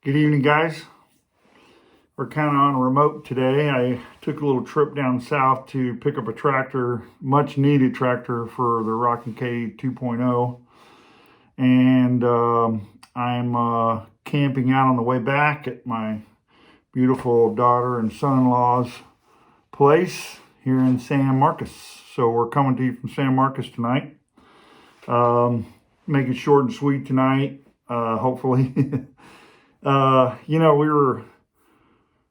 Good evening, guys. We're kind of on a remote today. I took a little trip down south to pick up a tractor, much needed tractor for the Rockin' K 2.0. And I'm camping out on the way back at my beautiful daughter and son-in-law's place here in San Marcos. So we're coming to you from San Marcos tonight. Make it short and sweet tonight, hopefully. We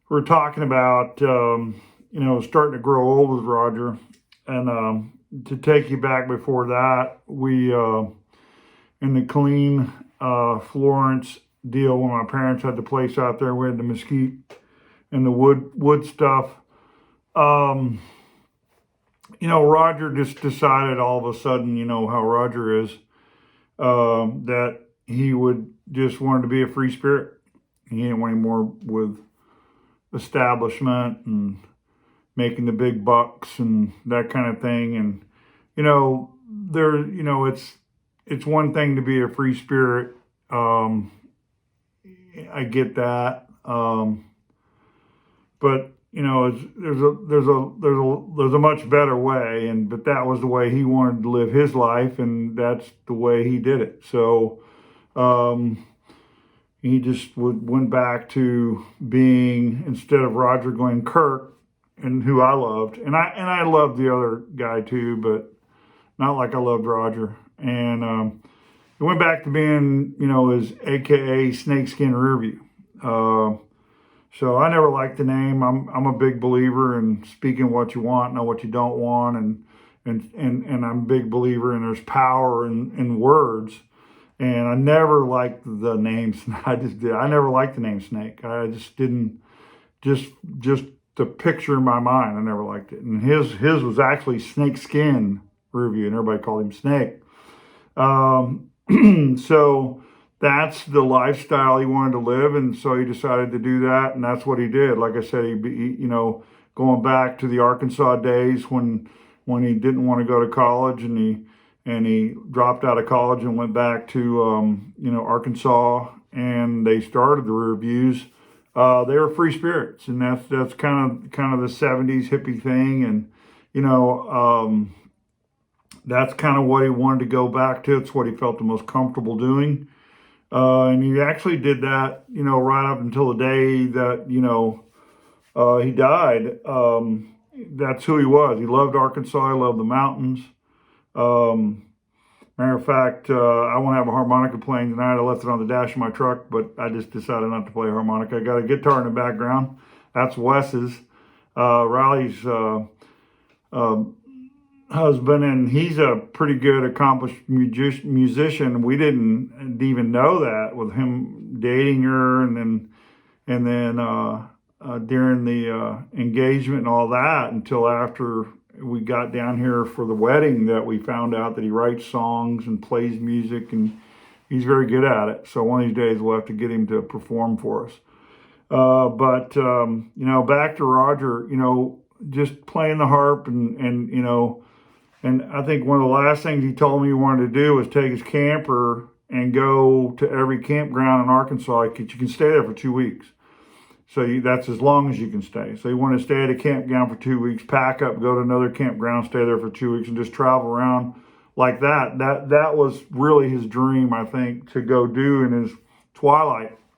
were talking about, starting to grow old with Roger. And to take you back before that, we, in the Killeen, Florence deal, when my parents had the place out there, we had the mesquite and the wood stuff. Roger just decided all of a sudden, how Roger is, that he would just wanted to be a free spirit. He didn't want any more with establishment and making the big bucks and that kind of thing. And it's one thing to be a free spirit. I get that, but there's a much better way, but that was the way he wanted to live his life, and that's the way he did it. So he just went back to being, instead of Roger Glenn Kirk, and who I loved, and I loved the other guy too, but not like I loved Roger. And he went back to being, his AKA Snakeskin Rearview. So I never liked the name. I'm a big believer in speaking what you want, not what you don't want, and I'm a big believer in there's power in words. And I never liked the name. I never liked the name Snake. I just didn't. Just the picture in my mind, I never liked it. And his was actually Snakeskin Rearview, and everybody called him Snake. So that's the lifestyle he wanted to live, and so he decided to do that, and that's what he did. Like I said, he going back to the Arkansas days when he didn't want to go to college, and he dropped out of college and went back to Arkansas, and they started the Rearviews. They were free spirits, and that's kind of the 70s hippie thing, and that's kind of what he wanted to go back to. It's what he felt the most comfortable doing. And he actually did that, right up until the day that, he died. That's who he was. He loved Arkansas. He loved the mountains. Matter of fact, I won't have a harmonica playing tonight. I left it on the dash of my truck, but I just decided not to play harmonica. I got a guitar in the background. That's Wes's. Riley's husband, and he's a pretty good, accomplished musician. We didn't even know that with him dating her, and then during the engagement and all that, until after we got down here for the wedding, that we found out that he writes songs and plays music, and he's very good at it. So one of these days we'll have to get him to perform for us. But back to Roger, just playing the harp, and I think one of the last things he told me he wanted to do was take his camper and go to every campground in Arkansas. You can stay there for 2 weeks. So that's as long as you can stay. So he wanted to stay at a campground for 2 weeks, pack up, go to another campground, stay there for 2 weeks, and just travel around like that. That was really his dream, I think, to go do in his twilight